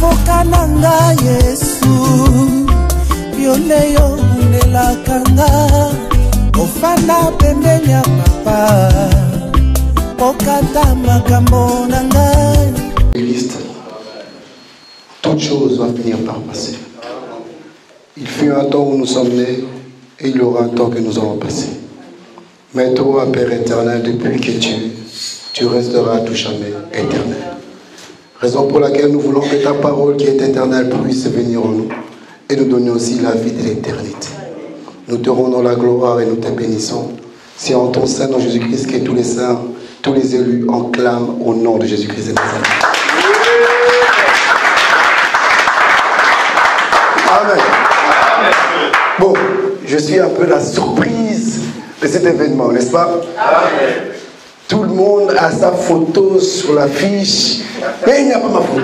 avoka nanga Yesu yoleyo nelakanga ofanda pembeni ya papa okata makambo nanga. Christ, toutes choses vont finir par passer. Il fut un temps où nous sommes nés et il y aura un temps que nous allons passer. Mais toi, Père éternel, depuis que tu resteras à tout jamais éternel. Raison pour laquelle nous voulons que ta parole qui est éternelle puisse venir en nous et nous donner aussi la vie de l'éternité. Nous te rendons la gloire et nous te bénissons. C'est en ton Saint, dans Jésus-Christ, que tous les saints, tous les élus enclament au nom de Jésus-Christ de Nazareth. Amen. Bon, je suis un peu la surprise de cet événement, n'est-ce pas? Amen. Tout le monde a sa photo sur l'affiche, mais il n'y a pas ma photo.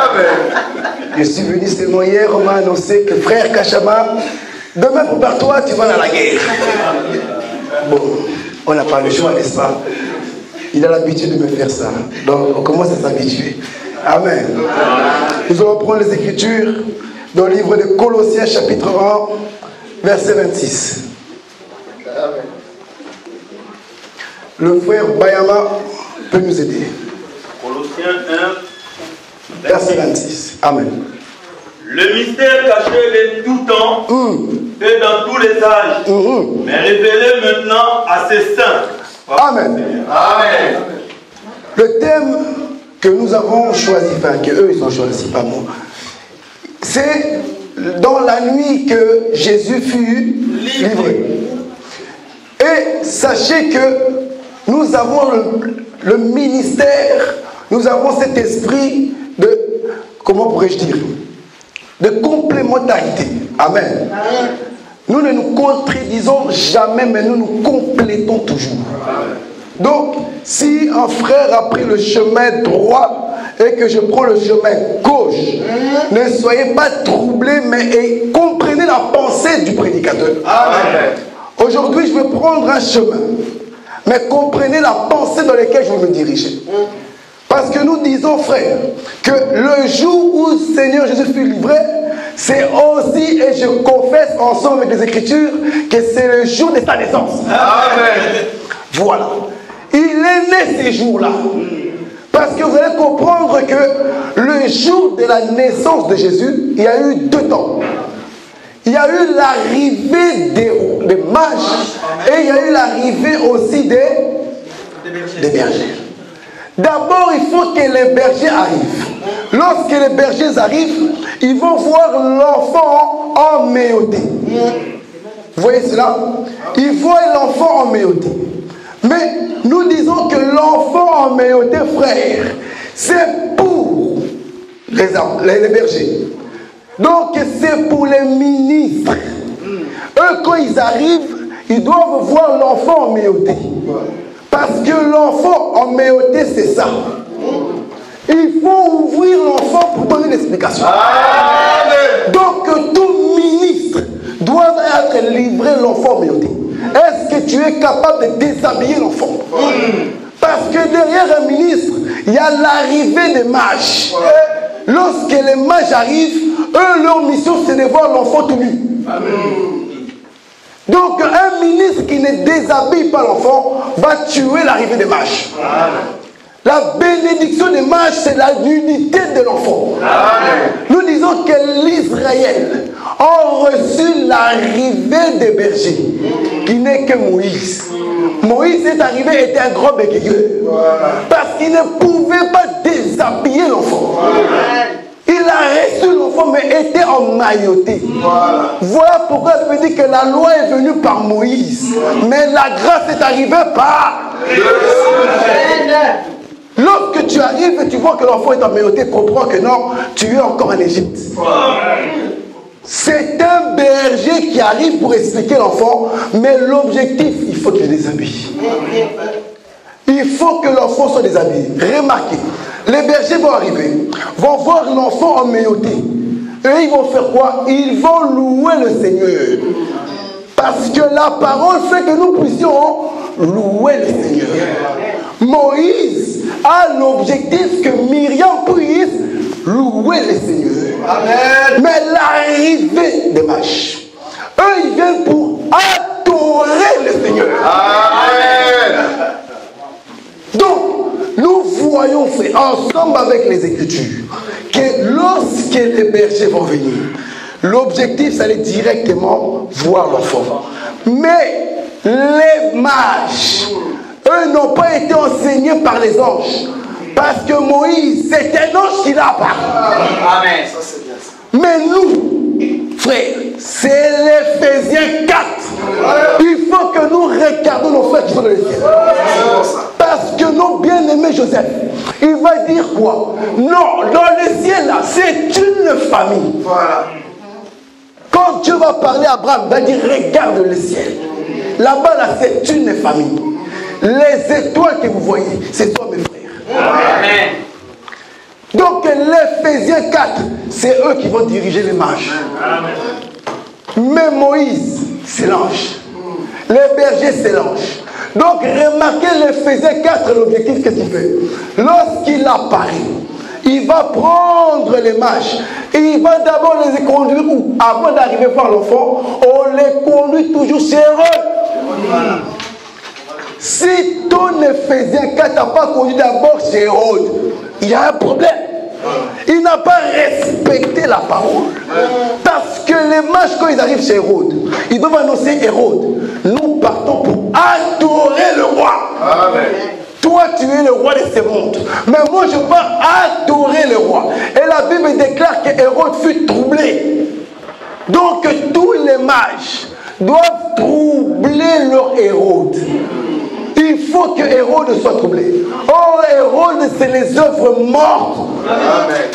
Amen. Je suis venu seulement hier, on m'a annoncé que frère Kachama, demain prépare-toi, tu vas dans la guerre. Bon, on n'a pas le choix, n'est-ce pas? Il a l'habitude de me faire ça, donc on commence à s'habituer. Amen. Nous allons prendre les Écritures dans le livre de Colossiens chapitre 1, verset 26. Amen. Le frère Bayama peut nous aider. Colossiens 1, verset 26. Amen. Le mystère caché de tout temps et dans tous les âges, mais révélé maintenant à ses saints. Amen. Amen. Le thème que nous avons choisi, enfin que eux ils ont choisi, pas moi, c'est dans la nuit que Jésus fut livré. Et sachez que nous avons le ministère, nous avons cet esprit de, comment pourrais-je dire, de complémentarité. Amen. Nous ne nous contredisons jamais, mais nous nous complétons toujours. Donc, si un frère a pris le chemin droit et que je prends le chemin gauche, ne soyez pas troublés, mais comprenez la pensée du prédicateur. Amen. Aujourd'hui, je vais prendre un chemin, mais comprenez la pensée dans laquelle je vais me diriger. Parce que nous disons, frère, que le jour où le Seigneur Jésus fut livré, c'est aussi, et je confesse ensemble avec les Écritures, que c'est le jour de sa naissance. Amen. Voilà. Il est né ces jours-là. Parce que vous allez comprendre que le jour de la naissance de Jésus, il y a eu deux temps. Il y a eu l'arrivée des mages et il y a eu l'arrivée aussi des bergers. D'abord, il faut que les bergers arrivent. Lorsque les bergers arrivent, ils vont voir l'enfant emmailloté. Vous voyez cela? Ils voient l'enfant emmailloté. Mais nous disons que l'enfant emmailloté, frère, c'est pour les bergers. Donc c'est pour les ministres. Eux, quand ils arrivent, ils doivent voir l'enfant emmailloté. Parce que l'enfant emmailloté, c'est ça. Il faut ouvrir l'enfant pour donner l'explication. Donc tout ministre doit être livré l'enfant emmailloté. Est-ce que tu es capable de déshabiller l'enfant? Parce que derrière un ministre, il y a l'arrivée des mages. Lorsque les mages arrivent, eux, leur mission, c'est de voir l'enfant tout nu. Donc, un ministre qui ne déshabille pas l'enfant va tuer l'arrivée des mages. La bénédiction des mages, c'est la nudité de l'enfant. Nous disons que l'Israël a reçu l'arrivée des bergers, qui n'est que Moïse. Moïse est arrivé, était un grand bégayeur. Parce qu'il ne pouvait pas déshabiller l'enfant. Il a reçu l'enfant, mais était emmailloté. Voilà pourquoi je me dis que la loi est venue par Moïse. Mais la grâce est arrivée par lorsque tu arrives et tu vois que l'enfant est emmailloté, comprends que non, tu es encore en Égypte. C'est un berger qui arrive pour expliquer l'enfant, mais l'objectif, il faut qu'il déshabille. Il faut que l'enfant soit déshabillé. Remarquez, les bergers vont arriver, vont voir l'enfant emmailloté. Et ils vont faire quoi? Ils vont louer le Seigneur. Parce que la parole fait que nous puissions louer le Seigneur. Moïse a l'objectif que Myriam puisse louer le Seigneur. Amen. Mais l'arrivée des mages, eux, ils viennent pour adorer le Seigneur. Amen. Donc, nous voyons, frère, ensemble avec les Écritures, que lorsque les bergers vont venir, l'objectif, c'est d'aller directement voir l'enfant. Mais les mages, eux, n'ont pas été enseignés par les anges. Parce que Moïse, c'est un ange qui l'a apparu. Amen. Mais nous, frères, c'est l'Éphésiens 4. Il faut que nous regardions nos frères qui sont dans le ciel. Parce que nos bien-aimés Joseph, il va dire quoi? Non, dans le ciel là, c'est une famille. Voilà. Quand Dieu va parler à Abraham, il va dire regarde le ciel. Là-bas là, c'est une famille. Les étoiles que vous voyez, c'est toi mes frères. Amen. Donc l'Éphésiens 4, c'est eux qui vont diriger les mages. Amen. Mais Moïse, c'est l'ange. Les bergers, c'est l'ange. Donc remarquez l'Éphésiens 4, l'objectif, qu'est-ce qu'il fait? Lorsqu'il apparaît, il va prendre les mages et il va d'abord les conduire où? Avant d'arriver par l'enfant, on les conduit toujours chez Hérode. Si ton Éphésiens 4 n'a pas conduit d'abord chez Hérode, il y a un problème. Il n'a pas respecté la parole. Parce que les mages, quand ils arrivent chez Hérode, ils doivent annoncer Hérode. Nous partons pour adorer le roi. Amen. Toi, tu es le roi de ce monde. Mais moi, je pars adorer le roi. Et la Bible déclare que Hérode fut troublé. Donc, tous les mages doivent troubler leur Hérode. Il faut que Hérode soit troublé. Or, Hérode, c'est les œuvres mortes. Amen.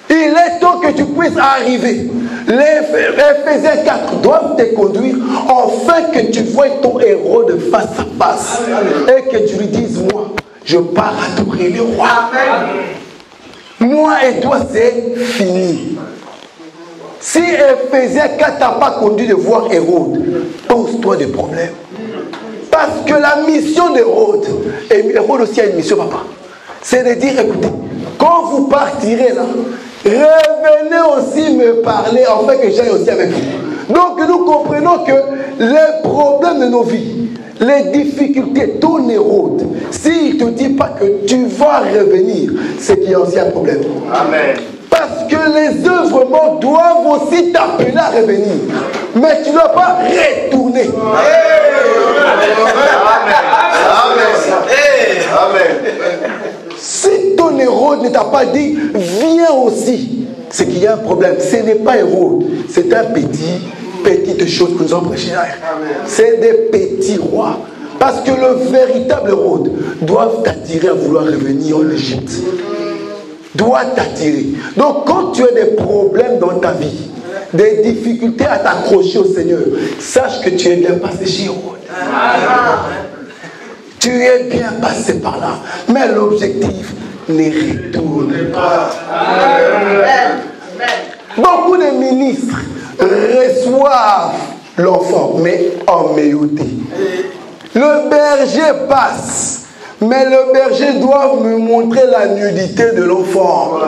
Il est temps que tu puisses arriver. Les Éphésiens 4 doivent te conduire afin que tu vois ton Hérode face à face. Amen. Et que tu lui dises, moi, je pars adorer le roi. Amen. Moi et toi, c'est fini. Si Éphésiens 4 n'a pas conduit de voir Hérode, pose-toi des problèmes. Parce que la mission d'Hérode, et Hérode aussi a une mission, papa, c'est de dire, écoutez, quand vous partirez là, revenez aussi me parler, afin que j'aille aussi avec vous. Donc nous comprenons que les problèmes de nos vies, les difficultés, ton Hérode, s'il ne te dit pas que tu vas revenir, c'est qu'il y a aussi un problème. Amen. Parce que les œuvres mortes doivent aussi t'appeler à revenir. Mais tu ne dois pas retourner. Amen. Si ton Hérode ne t'a pas dit, viens aussi, c'est qu'il y a un problème. Ce n'est pas Hérode, c'est un petite chose que nous avons prêché. C'est des petits rois. Parce que le véritable Hérode doit t'attirer à vouloir revenir en Égypte. Doit t'attirer. Donc quand tu as des problèmes dans ta vie, des difficultés à t'accrocher au Seigneur, sache que tu es bien passé chez Hérode. Tu es bien passé par là. Mais l'objectif, ne retourne pas. Beaucoup de ministres reçoivent l'enfant, mais en méauté. Le berger passe, mais le berger doit me montrer la nudité de l'enfant.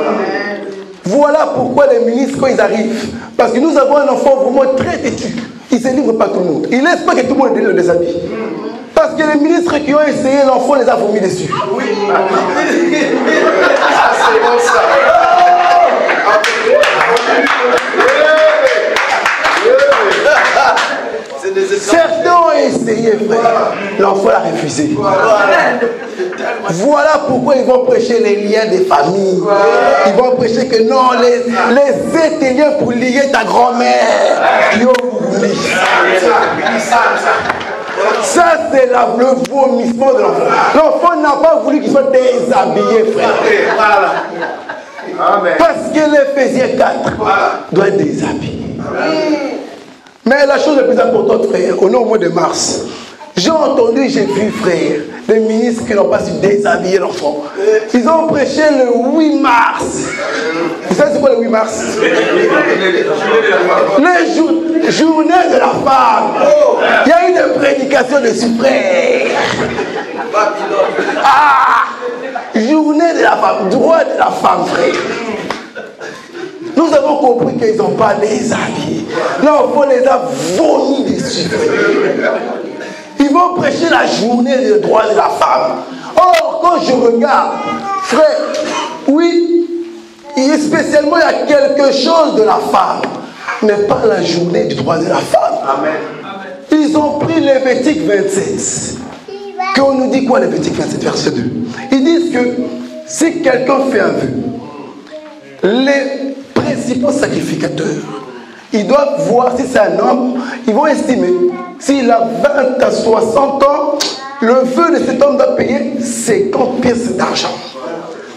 Voilà pourquoi les ministres, quand ils arrivent, parce que nous avons un enfant vraiment très têtu, il ne se livre pas tout le monde. Il ne laisse pas que tout le monde le déshabille. Parce que les ministres qui ont essayé, l'enfant les a vomi dessus. Oui. C'est bon ça. Certains ont essayé, frère. L'enfant l'a refusé. Voilà pourquoi ils vont prêcher les liens des familles. Ils vont prêcher que non, les 7 liens pour lier ta grand-mère qui ont voulu. Ça, c'est le vomissement de l'enfant. L'enfant n'a pas voulu qu'il soit déshabillé, frère. Amen. Parce que l'Éphésiens 4 doit être déshabillé. Mais la chose la plus importante, frère, au mois de mars, j'ai entendu, j'ai vu, frère, des ministres qui n'ont pas su déshabiller l'enfant. Ils ont prêché le 8 mars. Vous savez c'est quoi le 8 mars? Les journées de la femme. Il y a eu des prédications dessus, frère. Ah! Journée de la femme, droit de la femme, frère. compris qu'ils n'ont pas les habits. Là, on les a vomis dessus. Ils vont prêcher la journée des droits de la femme. Or, quand je regarde, frère, oui, spécialement il y a quelque chose de la femme, mais pas la journée du droit de la femme. Amen. Ils ont pris Lévitique 27. Qu'on nous dit quoi, Lévitique 27, verset 2? Ils disent que si quelqu'un fait un vœu, les principaux sacrificateurs, ils doivent voir si c'est un homme, ils vont estimer s'il a 20 à 60 ans, le vœu de cet homme doit payer 50 pièces d'argent.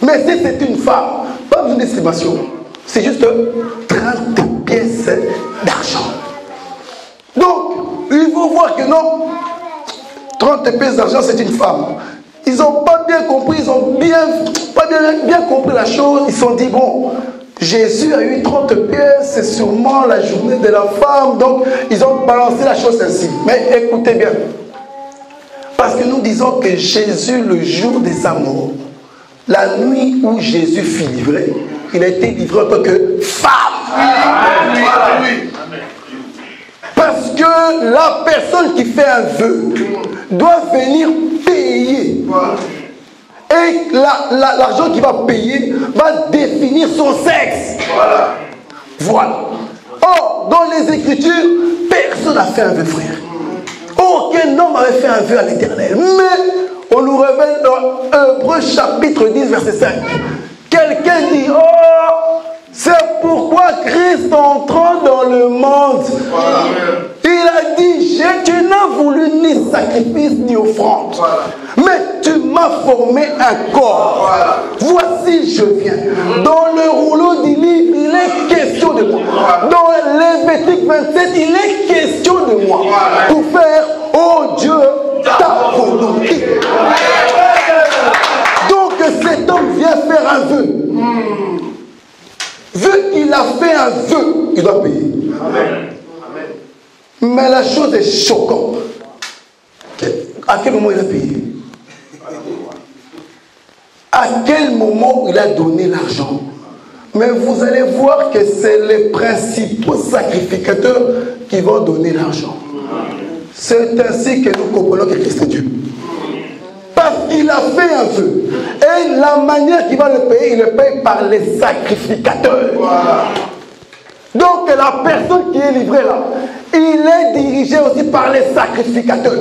Mais si c'est une femme, pas besoin d'estimation, c'est juste 30 pièces d'argent. Donc, ils vont voir que non, 30 pièces d'argent, c'est une femme. Ils n'ont pas bien compris, ils n'ont pas bien compris la chose. Ils se sont dit, bon, Jésus a eu 30 pièces, c'est sûrement la journée de la femme. Donc, ils ont balancé la chose ainsi. Mais écoutez bien. Parce que nous disons que Jésus, le jour de sa mort, la nuit où Jésus fut livré, il a été livré en tant que femme. Amen. Parce que la personne qui fait un vœu doit venir payer. Et l'argent qu'il va payer va définir son sexe. Voilà. Or, dans les Écritures, personne n'a fait un vœu, frère. Aucun homme avait fait un vœu à l'Éternel. Mais on nous révèle dans Hébreux chapitre 10, verset 5. Quelqu'un dit, oh, c'est pourquoi Christ entrant dans le monde, il a dit, tu n'as voulu ni sacrifice ni offrande, mais tu m'as formé un corps. Voici, je viens. Dans le rouleau du livre, il est question de moi. Dans Lévitique 27, il est question de moi. Pour faire, oh Dieu, ta volonté. Donc cet homme vient faire un vœu. Vu qu'il a fait un vœu, il doit payer. Amen. Mais la chose est choquante. À quel moment il a payé? À quel moment il a donné l'argent? Mais vous allez voir que c'est les principaux sacrificateurs qui vont donner l'argent. C'est ainsi que nous comprenons que Christ est Dieu. Parce qu'il a fait un vœu. Et la manière qu'il va le payer, il le paye par les sacrificateurs. Voilà. Donc la personne qui est livrée là, il est dirigé aussi par les sacrificateurs.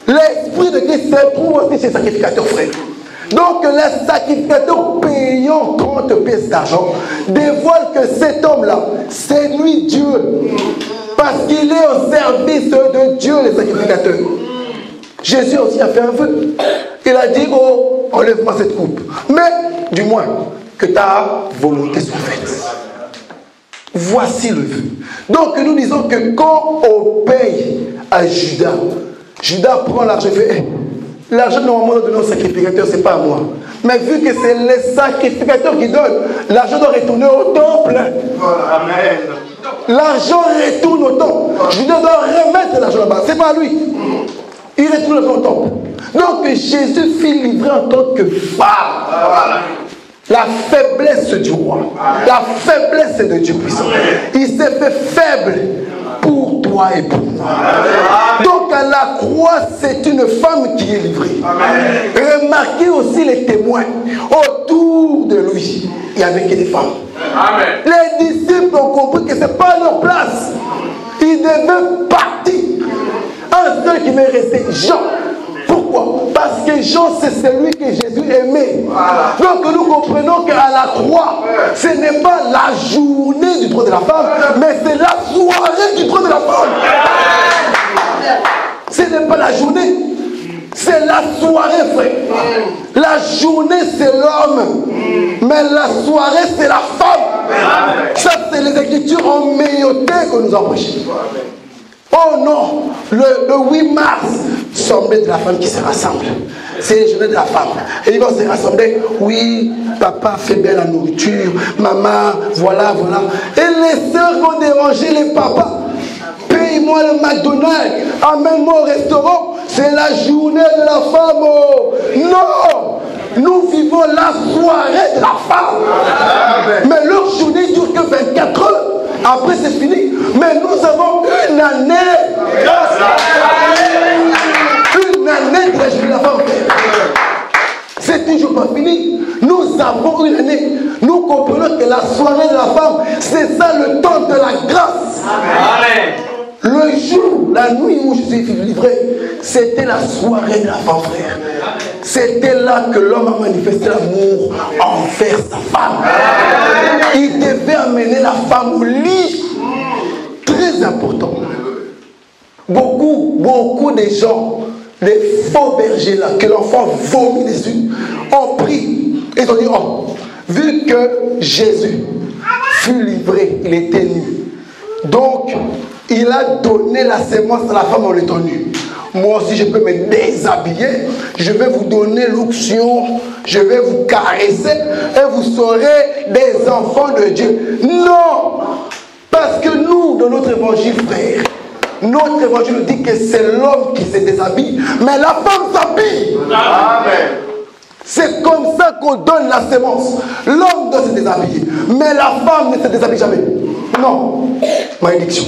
L'Esprit de Christ se trouve aussi chez les sacrificateurs, frère. Donc les sacrificateurs payant 30 pièces d'argent dévoilent que cet homme-là, c'est lui Dieu. Parce qu'il est au service de Dieu, les sacrificateurs. Jésus aussi a fait un vœu. Il a dit, oh, enlève-moi cette coupe. Mais, du moins, que ta volonté soit faite. Voici le vœu. Donc, nous disons que quand on paye à Judas, Judas prend l'argent et fait, hey, l'argent normalement donné au sacrificateur, ce n'est pas à moi. Mais vu que c'est les sacrificateurs qui donnent, l'argent doit retourner au temple. Amen. L'argent retourne au temple. Judas doit remettre l'argent là-bas. Ce n'est pas à lui. Il retourne l'argent au temple. Donc Jésus fut livré en tant que femme. Voilà. La faiblesse du roi. La faiblesse de Dieu puissant. Il s'est fait faible pour toi et pour moi. Donc à la croix, c'est une femme qui est livrée. Remarquez aussi les témoins. Autour de lui, il n'y avait que des femmes. Amen. Les disciples ont compris que ce n'est pas leur place. Ils devaient partir. Un seul qui m'est resté, Jean. Pourquoi? Parce que Jean, c'est celui que Jésus aimait. Voilà. Donc nous comprenons qu'à la croix, ce n'est pas la journée du trône de la femme, mais c'est la soirée du trône de la femme. Ce n'est pas la journée, c'est la soirée, frère. La journée, c'est l'homme, mais la soirée, c'est la femme. Ça, c'est les Écritures emmaillotées que nous avons prêchées. Oh non, le 8 mars, sommet de la femme qui se rassemble. C'est les journées de la femme. Et ils vont se rassembler. Oui, papa fait bien la nourriture. Maman, voilà, voilà. Et les sœurs vont déranger les papas. Paye-moi le McDonald's. Amène-moi au restaurant. C'est la journée de la femme. Oh. Non, nous vivons la soirée de la femme. Mais leur journée dure que 24 Après, c'est fini. Mais nous avons une année. Une année de la journée de la femme. C'est toujours pas fini. Nous avons une année. Nous comprenons que la soirée de la femme, c'est ça le temps de la grâce. Amen. Le jour, la nuit où Jésus fut livré, c'était la soirée de la femme, frère. C'était là que l'homme a manifesté l'amour envers sa femme. Il devait amener la femme au lit. Très important. Beaucoup de gens, les faux bergers là, que l'enfant vomit dessus, ont pris. Ils ont dit, oh, vu que Jésus fut livré, il était nu. Donc, il a donné la sémence à la femme en étant nue. Moi aussi, je peux me déshabiller. Je vais vous donner l'onction. Je vais vous caresser. Et vous serez des enfants de Dieu. Non! Parce que nous, dans notre évangile, frère, notre évangile nous dit que c'est l'homme qui se déshabille. Mais la femme s'habille. Amen. C'est comme ça qu'on donne la sémence. L'homme doit se déshabiller. Mais la femme ne se déshabille jamais. Non. Malédiction.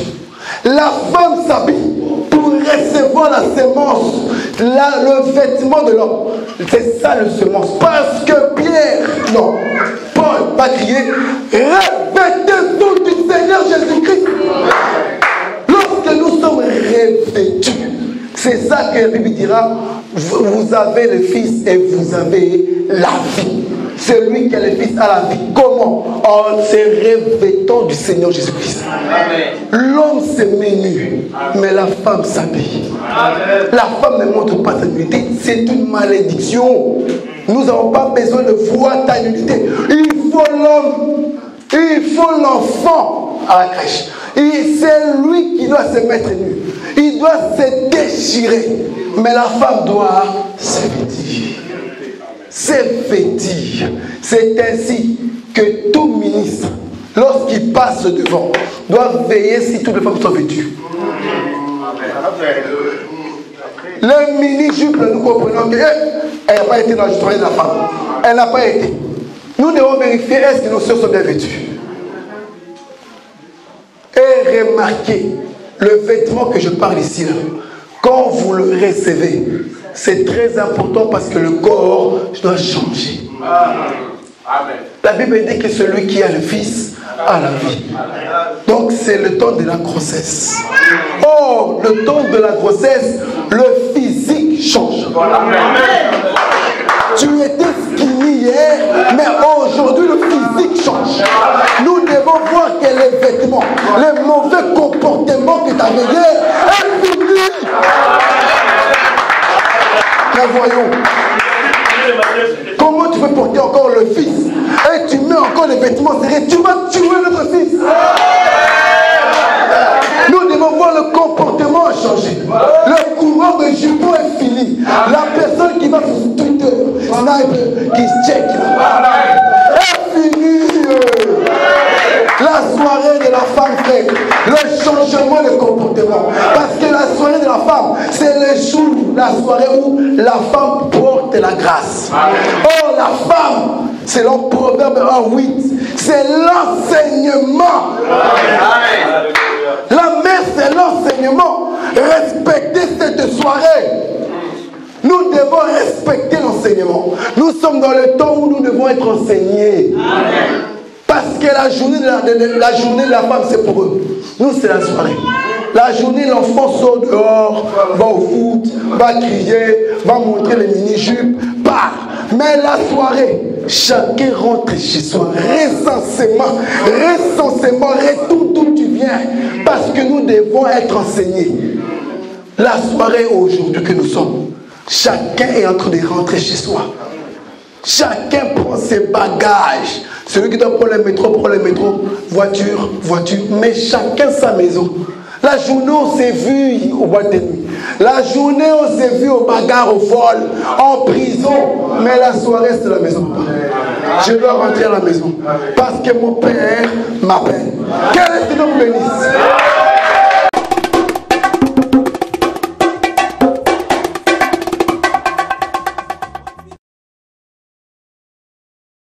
La femme s'habille pour recevoir la sémence, le vêtement de l'homme. C'est ça le semence. Parce que Pierre, non, Paul va crier, revêtez-vous du Seigneur Jésus-Christ. Lorsque nous sommes revêtus, c'est ça que la Bible dira, vous avez le Fils et vous avez la vie. Celui qui a le Fils a la vie. Comment? En se revêtant du Seigneur Jésus-Christ. L'homme se met nu, mais la femme s'habille. La femme ne montre pas sa nudité. C'est une malédiction. Nous n'avons pas besoin de voir ta nudité. Il faut l'homme. Il faut l'enfant à la crèche. C'est lui qui doit se mettre nu. Il doit se déchirer. Mais la femme doit se vêtir. C'est vêtir. C'est ainsi que tout ministre, lorsqu'il passe devant, doit veiller si toutes les femmes sont vêtues. Le mini-jupe, nous comprenons qu'elle n'a pas été dans la soirée de la femme. Elle n'a pas été. Nous devons vérifier est-ce que nos soeurs sont bien vêtues. Et remarquez le vêtement que je parle ici, là, quand vous le recevez, c'est très important parce que le corps doit changer. Amen. La Bible dit que celui qui a le Fils a la vie. Donc c'est le temps de la grossesse. Or, le temps de la grossesse, le physique change. Amen. Tu étais skinny hier, mais aujourd'hui le physique change. Nous devons voir que les vêtements, les mauvais comportements que tu avais hier, est fini. Mais voyons, comment tu peux porter encore le Fils et tu mets encore les vêtements serrés, tu vas tuer notre Fils. Nous devons voir le comportement a changé. Le courant de jupon est fini. La personne qui va sur Twitter, sniper, qui se check est fini. La soirée de la femme, frère, le changement de comportement. Parce que la soirée de la femme, c'est le jour, la soirée où la femme porte la grâce. Oh, la femme, selon Proverbe 1:8, c'est l'enseignement. La mère, c'est l'enseignement. Respectez cette soirée. Nous devons respecter l'enseignement. Nous sommes dans le temps où nous devons être enseignés. Amen. Parce que la journée de la femme, c'est pour eux. Nous, c'est la soirée. La journée, l'enfant sort dehors, va au foot, va crier, va montrer les mini-jupes, part. Mais la soirée, chacun rentre chez soi. Recensément, retourne d'où tu viens. Parce que nous devons être enseignés. La soirée aujourd'hui que nous sommes, chacun est en train de rentrer chez soi. Chacun prend ses bagages. Celui qui doit prendre le métro, prend le métro. Voiture. Mais chacun sa maison. La journée, on s'est vu au boîte de nuit. La journée, on s'est vu au bagarre, au vol, en prison. Mais la soirée, c'est la maison. Je dois rentrer à la maison. Parce que mon père m'appelle. Quel est ce nom bénisse?